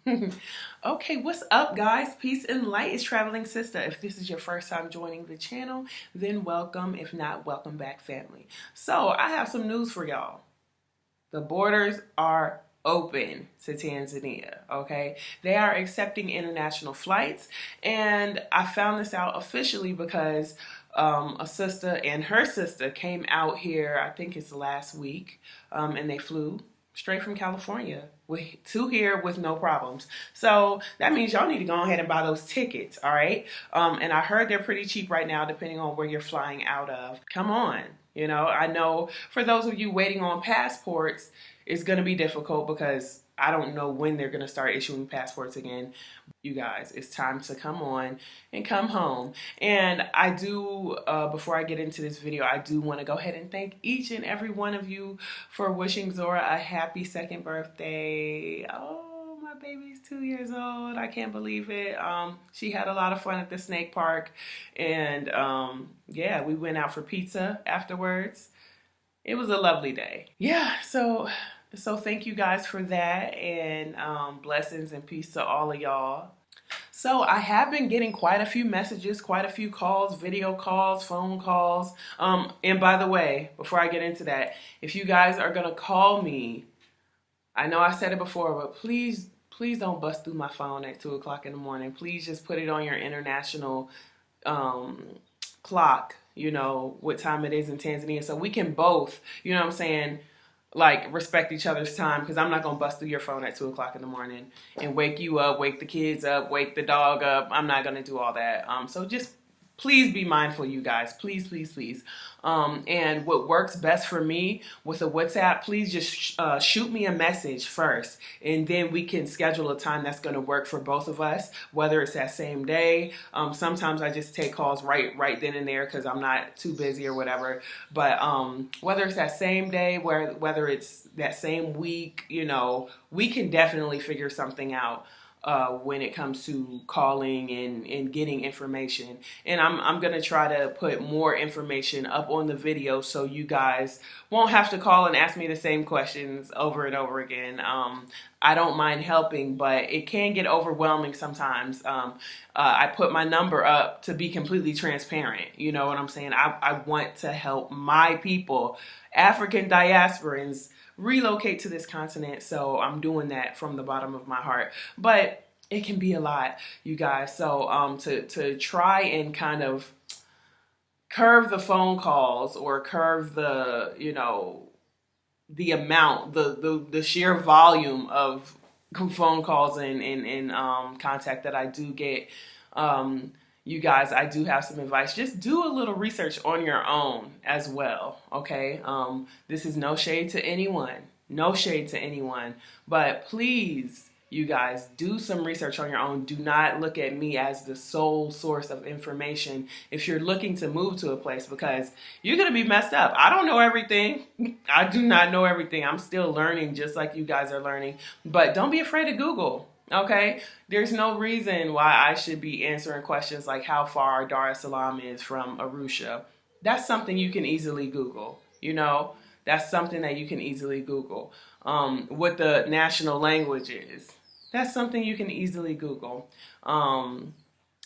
Okay, what's up, guys? Peace and light. It's Traveling Sista. If this is your first time joining the channel, then welcome. If not, welcome back, family. So, I have some news for y'all. The borders are open to Tanzania, okay? They are accepting international flights, and I found this out officially because a sister and her sister came out here, I think it's last week, and they flew straight from California to here with no problems. So that means y'all need to go ahead and buy those tickets, all right? And I heard they're pretty cheap right now, depending on where you're flying out of. Come on. You know, I know for those of you waiting on passports, it's going to be difficult because I don't know when they're going to start issuing passports again. You guys, it's time to come on and come home. And I do, before I get into this video, I do want to go ahead and thank each and every one of you for wishing Zora a happy second birthday. Oh, my baby's 2 years old. I can't believe it. She had a lot of fun at the snake park. And yeah, we went out for pizza afterwards. It was a lovely day. Yeah, so thank you guys for that, and blessings and peace to all of y'all. So I have been getting quite a few messages, quite a few calls, video calls, phone calls. And by the way, before I get into that, if you guys are gonna call me, I know I said it before, but please don't bust through my phone at 2 o'clock in the morning. Please just put it on your international clock, you know, what time it is in Tanzania, so we can both, you know what I'm saying, like respect each other's time, because I'm not going to bust through your phone at 2 o'clock in the morning and wake you up, wake the kids up, wake the dog up. I'm not going to do all that. So just please be mindful, you guys. Please, please, please. And what works best for me with a WhatsApp, please just shoot me a message first, and then we can schedule a time that's going to work for both of us, whether it's that same day. Sometimes I just take calls right then and there because I'm not too busy or whatever. But whether it's that same day, whether it's that same week, you know, we can definitely figure something out when it comes to calling and getting information. And I'm going to try to put more information up on the video so you guys won't have to call and ask me the same questions over and over again. I don't mind helping, but it can get overwhelming sometimes. I put my number up to be completely transparent. You know what I'm saying? I want to help my people, African diasporans, relocate to this continent, so I'm doing that from the bottom of my heart. But it can be a lot, you guys. So to try and kind of curve the phone calls, or curve the, you know, the amount, the sheer volume of phone calls and contact that I do get, you guys, I do have some advice. Just do a little research on your own as well, okay? This is no shade to anyone. No shade to anyone. But please, you guys, do some research on your own. Do not look at me as the sole source of information if you're looking to move to a place, because you're going to be messed up. I don't know everything. I do not know everything. I'm still learning, just like you guys are learning. But don't be afraid to Google. Okay, there's no reason why I should be answering questions like how far Dar es Salaam is from Arusha. That's something you can easily Google, you know? That's something that you can easily Google. What the national language is. That's something you can easily Google.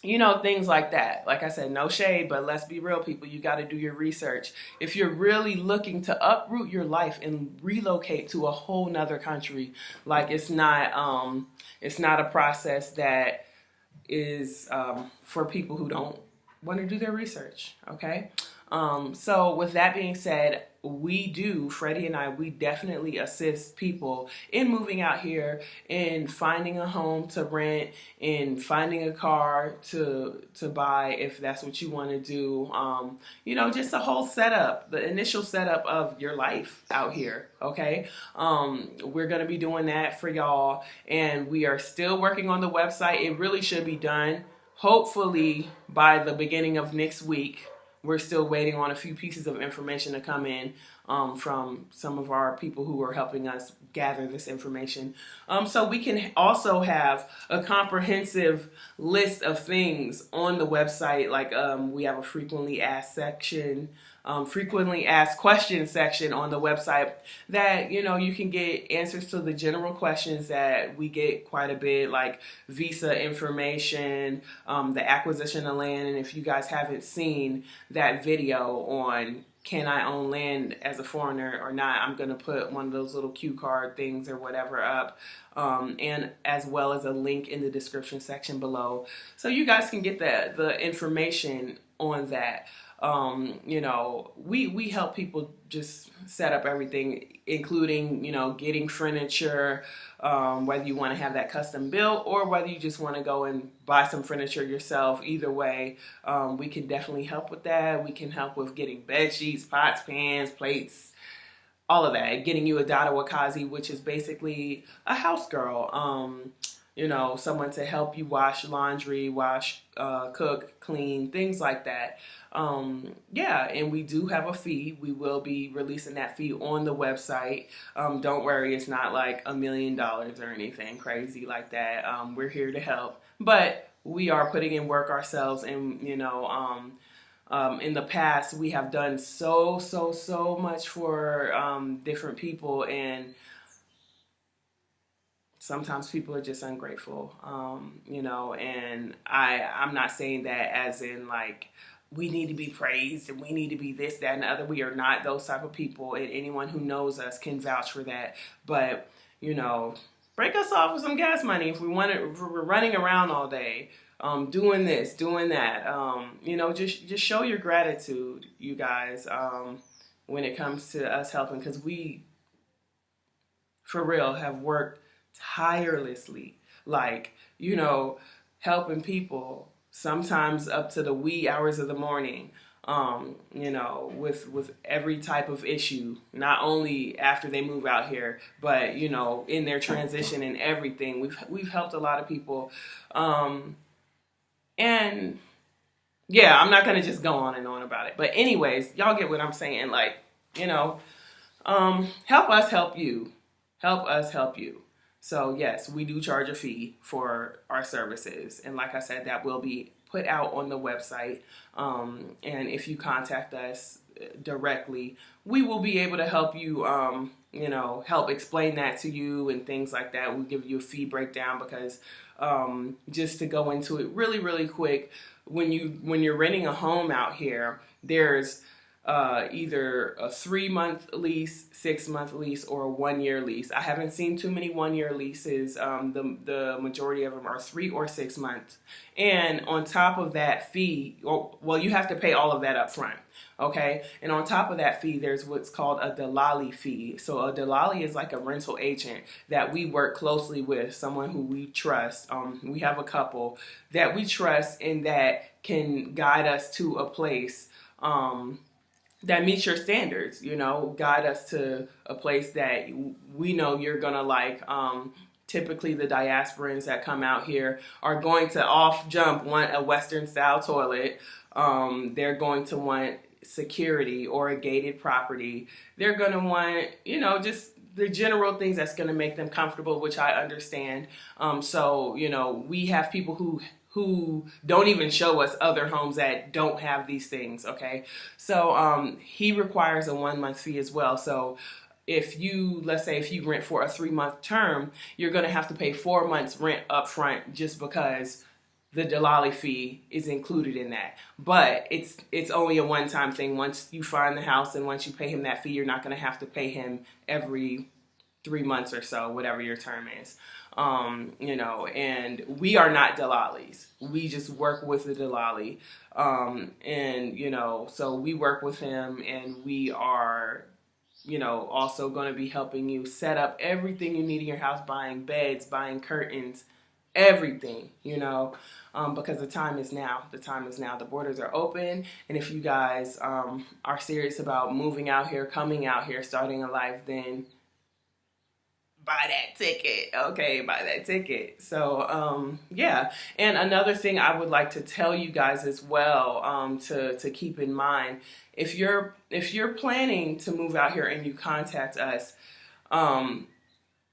You know, things like that. Like I said, no shade, but let's be real, people. You got to do your research. If you're really looking to uproot your life and relocate to a whole nother country, like it's not a process that is for people who don't want to do their research, okay? So with that being said, Freddie and I, we definitely assist people in moving out here, in finding a home to rent, in finding a car to buy if that's what you want to do. You know, just the whole setup, the initial setup of your life out here, okay? We're going to be doing that for y'all, and we are still working on the website. It really should be done, hopefully, by the beginning of next week. We're still waiting on a few pieces of information to come in. from some of our people who are helping us gather this information. So we can also have a comprehensive list of things on the website. Like we have a frequently asked section, frequently asked questions section on the website that, you know, you can get answers to the general questions that we get quite a bit, like visa information, the acquisition of land. And if you guys haven't seen that video on can I own land as a foreigner or not, I'm going to put one of those little cue card things or whatever up, and as well as a link in the description section below, so you guys can get the information on that. You know, we help people just set up everything, including, you know, getting furniture, whether you want to have that custom built or whether you just want to go and buy some furniture yourself. Either way, we can definitely help with that. We can help with getting bed sheets, pots, pans, plates, all of that. Getting you a dada wakazi, which is basically a house girl. You know, someone to help you wash laundry, cook, clean, things like that. Yeah, and we do have a fee. We will be releasing that fee on the website. Don't worry, it's not like $1 million or anything crazy like that. We're here to help, but we are putting in work ourselves, and you know, in the past we have done so much for different people, and sometimes people are just ungrateful, you know, and I'm not saying that as in like we need to be praised and we need to be this, that, and the other. We are not those type of people, and anyone who knows us can vouch for that. But, you know, break us off with some gas money if if we're running around all day, doing this, doing that. You know, just show your gratitude, you guys, when it comes to us helping, because we, for real, have worked tirelessly, like, you know, helping people sometimes up to the wee hours of the morning, you know, with every type of issue, not only after they move out here, but, you know, in their transition and everything. We've helped a lot of people, and yeah, I'm not gonna just go on and on about it, but anyways, y'all get what I'm saying. Like, you know, help us help you, help us help you. So yes, we do charge a fee for our services. And like I said, that will be put out on the website. And if you contact us directly, we will be able to help you, you know, help explain that to you and things like that. We'll give you a fee breakdown because, just to go into it really quick, when you're renting a home out here, there's either a 3-month lease, 6-month lease, or a 1-year lease. I haven't seen too many 1-year leases. The majority of them are 3 or 6 months. And on top of that fee, well, you have to pay all of that up front. Okay. And on top of that fee, there's what's called a dalali fee. So a dalali is like a rental agent that we work closely with, someone who we trust. We have a couple that we trust and that can guide us to a place, that meets your standards, you know, guide us to a place that we know you're going to like. Typically the diasporans that come out here are going to want a Western style toilet. They're going to want security or a gated property. They're going to want, you know, just the general things that's going to make them comfortable, which I understand. So, you know, we have people who don't even show us other homes that don't have these things, okay? So he requires a 1-month fee as well. So let's say if you rent for a 3-month term, you're gonna have to pay 4 months rent up front just because the dalali fee is included in that. But it's only a one-time thing. Once you find the house and once you pay him that fee, you're not gonna have to pay him every 3 months or so, whatever your term is. You know, and we are not dalalis. We just work with the dalali. And, you know, so we work with him, and we are, you know, also going to be helping you set up everything you need in your house, buying beds, buying curtains, everything, you know, because the time is now. The time is now. The borders are open. And if you guys are serious about moving out here, coming out here, starting a life, then buy that ticket. Okay, buy that ticket. So yeah. And another thing I would like to tell you guys as well, to keep in mind, if you're planning to move out here and you contact us, um,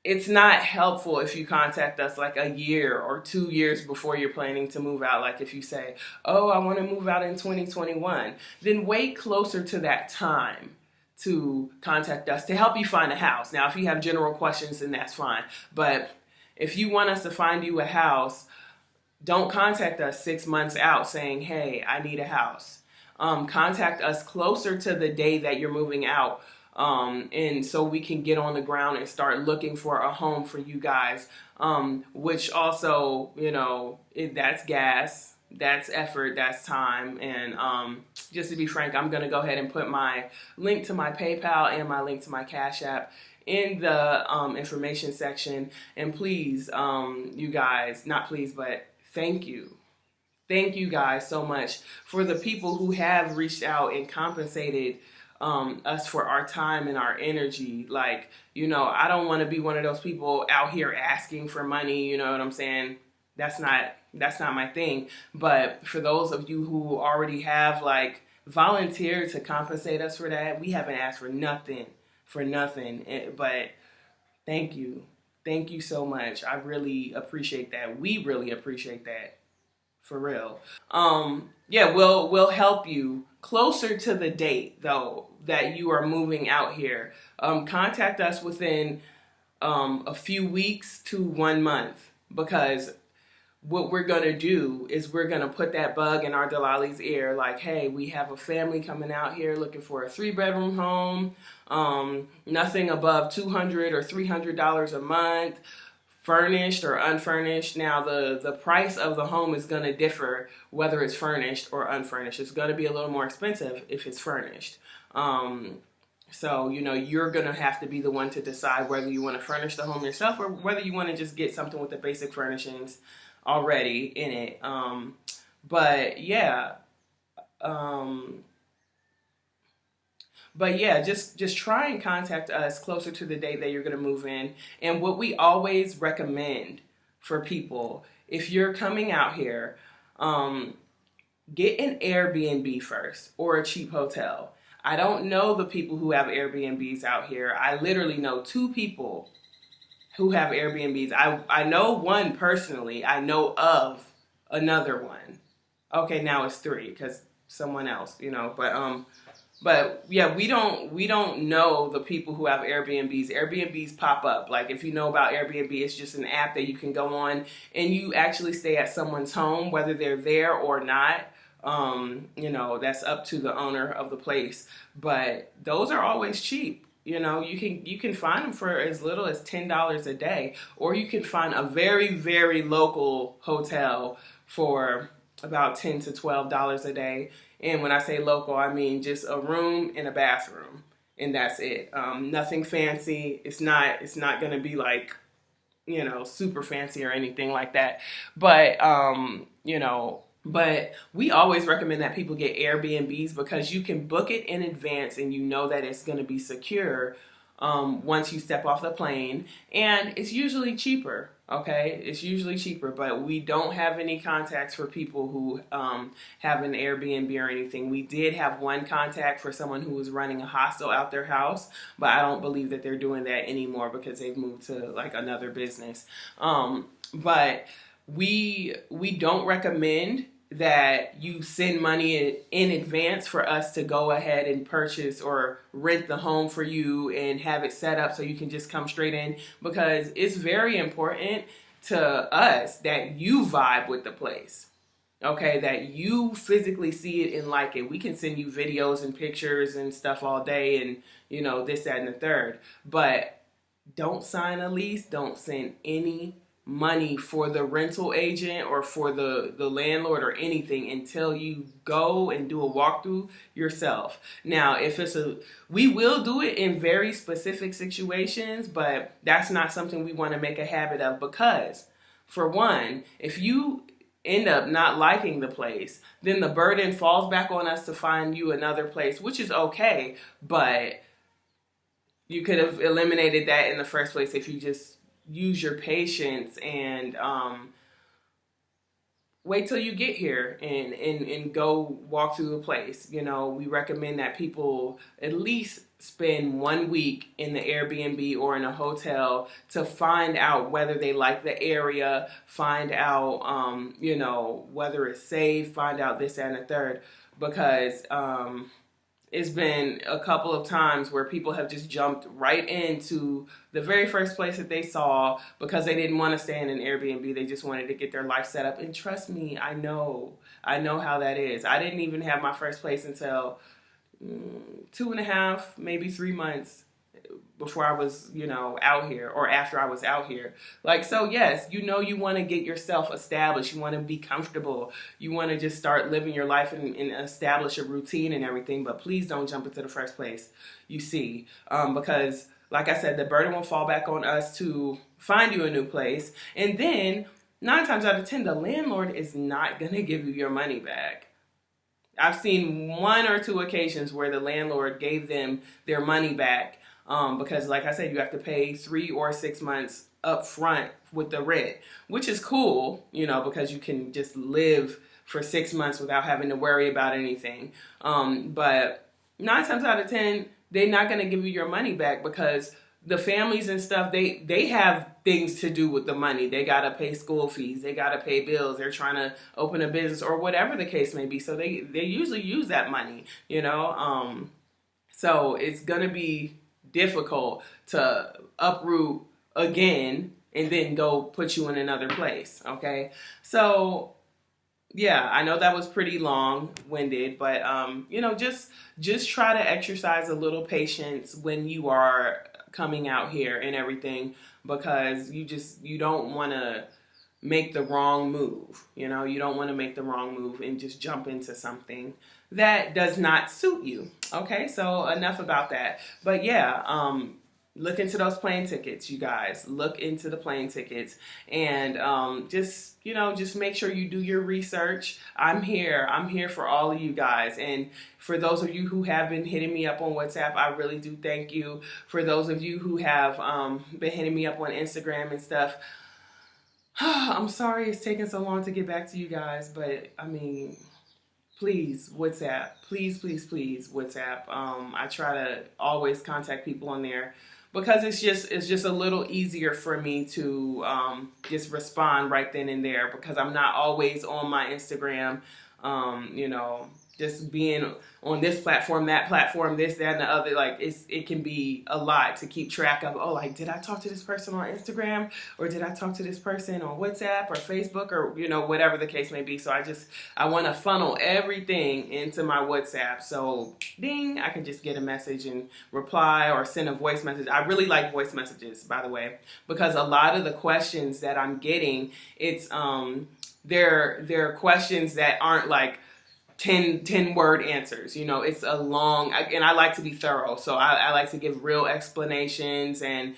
it's not helpful if you contact us like a year or 2 years before you're planning to move out. Like if you say, oh, I want to move out in 2021, then wait closer to that time to contact us to help you find a house. Now, if you have general questions, then that's fine. But if you want us to find you a house, don't contact us 6 months out saying, hey, I need a house. Contact us closer to the day that you're moving out. And so we can get on the ground and start looking for a home for you guys, which also, that's gas, that's effort, that's time. And just to be frank, I'm going to go ahead and put my link to my PayPal and my link to my Cash App in the information section. And please, you guys, not please, but thank you. Thank you guys so much for the people who have reached out and compensated us for our time and our energy. Like, I don't want to be one of those people out here asking for money, you know what I'm saying? That's not my thing. But for those of you who already have like volunteered to compensate us for that, we haven't asked for nothing, but thank you. Thank you so much. I really appreciate that. We really appreciate that. For real. Yeah, we'll help you closer to the date though that you are moving out here. Contact us within a few weeks to 1 month, because what we're gonna do is we're gonna put that bug in our Delali's ear, like, hey, we have a family coming out here looking for a 3-bedroom home, nothing above $200 or $300 a month, furnished or unfurnished. Now, the price of the home is going to differ whether it's furnished or unfurnished. It's going to be a little more expensive if it's furnished. So, you're going to have to be the one to decide whether you want to furnish the home yourself or whether you want to just get something with the basic furnishings already in it. But yeah. But yeah, just try and contact us closer to the date that you're going to move in. And what we always recommend for people, if you're coming out here, get an Airbnb first or a cheap hotel. I don't know the people who have Airbnbs out here. I literally know 2 people who have Airbnbs. I know one personally. I know of another one. Okay, now it's 3 because someone else, But yeah, we don't know the people who have Airbnbs. Airbnbs pop up. Like if you know about Airbnb, it's just an app that you can go on and you actually stay at someone's home, whether they're there or not. That's up to the owner of the place. But those are always cheap. You can find them for as little as $10 a day, or you can find a very, very local hotel for about $10 to $12 a day. And when I say local, I mean just a room and a bathroom, and that's it. Nothing fancy. It's not going to be like, super fancy or anything like that. But, but we always recommend that people get Airbnbs because you can book it in advance and you know that it's going to be secure once you step off the plane, and it's usually cheaper. Okay, it's usually cheaper, but we don't have any contacts for people who have an Airbnb or anything. We did have one contact for someone who was running a hostel out their house, but I don't believe that they're doing that anymore because they've moved to like another business. But we don't recommend that you send money in advance for us to go ahead and purchase or rent the home for you and have it set up so you can just come straight in, because it's very important to us that you vibe with the place. Okay, that you physically see it and like it. We can send you videos and pictures and stuff all day and, this, that, and the third. But don't sign a lease. Don't send any money for the rental agent or for the landlord or anything until you go and do a walkthrough yourself. Now, we will do it in very specific situations, but that's not something we want to make a habit of, because for one, if you end up not liking the place, then the burden falls back on us to find you another place, which is okay, but you could have eliminated that in the first place if you just use your patience and wait till you get here and go walk through the place. You know, we recommend that people at least spend 1 week in the Airbnb or in a hotel to find out whether they like the area, find out, you know, whether it's safe, find out this, that, and the third. Because it's been a couple of times where people have just jumped right into the very first place that they saw because they didn't want to stay in an Airbnb. They just wanted to get their life set up. And trust me, I know how that is. I didn't even have my first place until 2.5, maybe 3 months before I was, you know, out here, or after I was out here. Like, so yes, you know, you want to get yourself established. You want to be comfortable. You want to just start living your life and establish a routine and everything. But please don't jump into the first place you see, because like I said, the burden will fall back on us to find you a new place. And then 9 times out of 10, the landlord is not going to give you your money back. I've seen 1 or 2 occasions where the landlord gave them their money back because, like I said, you have to pay 3 or 6 months up front with the rent, which is cool, you know, because you can just live for 6 months without having to worry about anything. But 9 times out of 10, they're not going to give you your money back because the families and stuff, they have things to do with the money. They got to pay school fees. They got to pay bills. They're trying to open a business or whatever the case may be. So they usually use that money, you know. So it's going to be difficult to uproot again and then go put you in another place, okay? So yeah, I know that was pretty long-winded, but you know, just try to exercise a little patience when you are coming out here and everything, because you don't want to make the wrong move. You know, you don't want to make the wrong move and just jump into something that does not suit you. Okay, so enough about that. But yeah, look into those plane tickets, you guys. Look into the plane tickets and just make sure you do your research. I'm here for all of you guys. And for those of you who have been hitting me up on WhatsApp, I really do thank you. For those of you who have been hitting me up on Instagram and stuff, I'm sorry it's taking so long to get back to you guys, but I mean, please, WhatsApp. Please, WhatsApp. I try to always contact people on there because it's just a little easier for me to just respond right then and there because I'm not always on my Instagram, you know, just being on this platform, that platform, this, that, and the other. Like it can be a lot to keep track of. Oh, like, did I talk to this person on Instagram, or did I talk to this person on WhatsApp or Facebook, or, you know, whatever the case may be. So I want to funnel everything into my WhatsApp. So ding, I can just get a message and reply or send a voice message. I really like voice messages, by the way, because a lot of the questions that I'm getting, it's they're questions that aren't like 10 word answers. You know, it's a long, and I like to be thorough. So I like to give real explanations and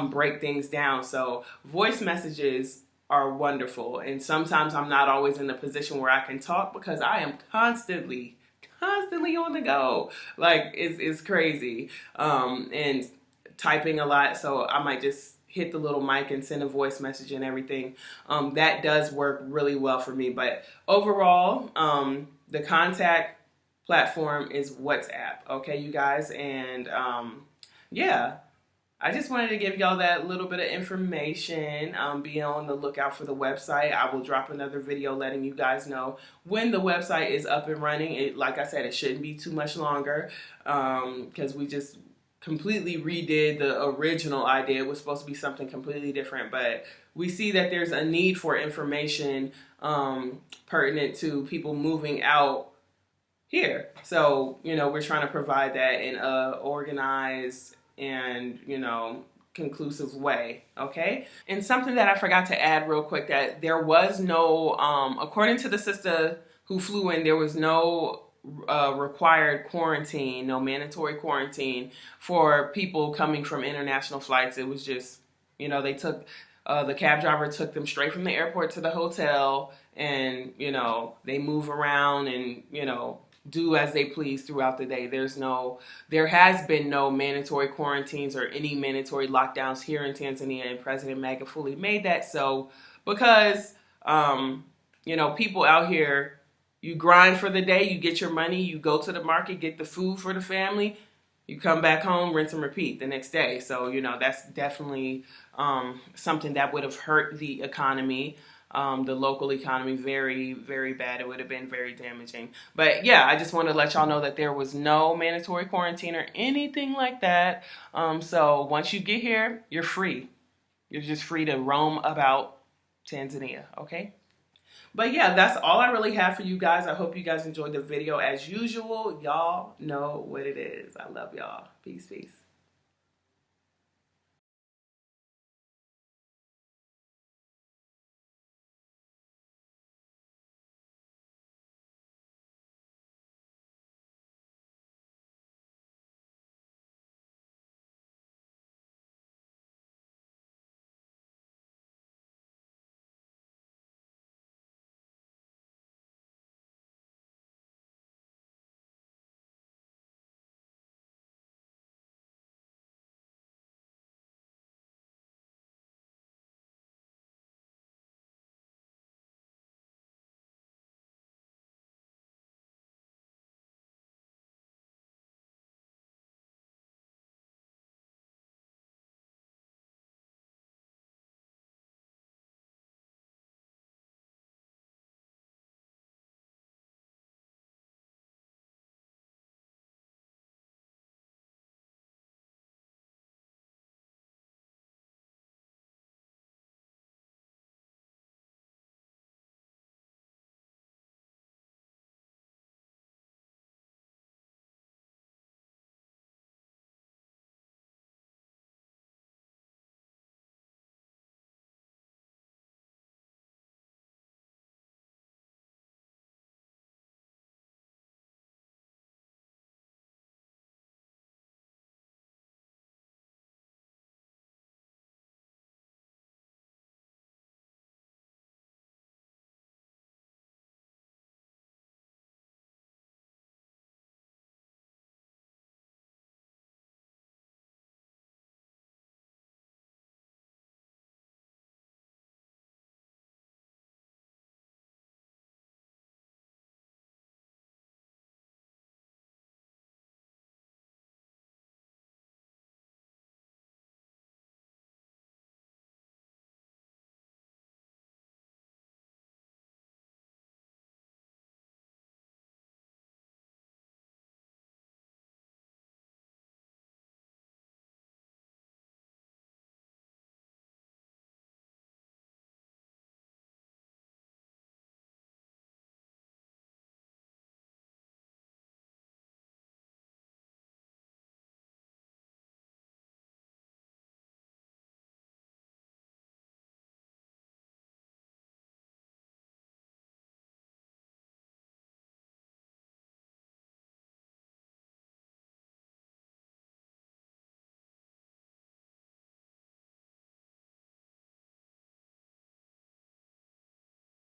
break things down. So voice messages are wonderful. And sometimes I'm not always in a position where I can talk because I am constantly on the go. Like it's crazy. And typing a lot. So I might just hit the little mic and send a voice message and everything. That does work really well for me. But overall, the contact platform is WhatsApp, okay, you guys? And yeah, I just wanted to give y'all that little bit of information. Be on the lookout for the website. I will drop another video letting you guys know when the website is up and running. Like I said, it shouldn't be too much longer because we just completely redid the original idea. It was supposed to be something completely different, but we see that there's a need for information pertinent to people moving out here. So, you know, we're trying to provide that in a organized and, you know, conclusive way, okay? And something that I forgot to add real quick, that there was no, according to the Sista who flew in, there was no required quarantine, no mandatory quarantine for people coming from international flights. It was just, you know, they took, the cab driver took them straight from the airport to the hotel, and, you know, they move around and, you know, do as they please throughout the day. There has been no mandatory quarantines or any mandatory lockdowns here in Tanzania, and President Magufuli made that so because, people out here, you grind for the day, you get your money, you go to the market, get the food for the family, you come back home, rinse and repeat the next day. So, that's definitely something that would have hurt the economy. The local economy very, very bad. It would have been very damaging. But yeah, I just want to let y'all know that there was no mandatory quarantine or anything like that. So once you get here, you're free. You're just free to roam about Tanzania, okay? But yeah, that's all I really have for you guys. I hope you guys enjoyed the video as usual. Y'all know what it is. I love y'all. Peace, peace.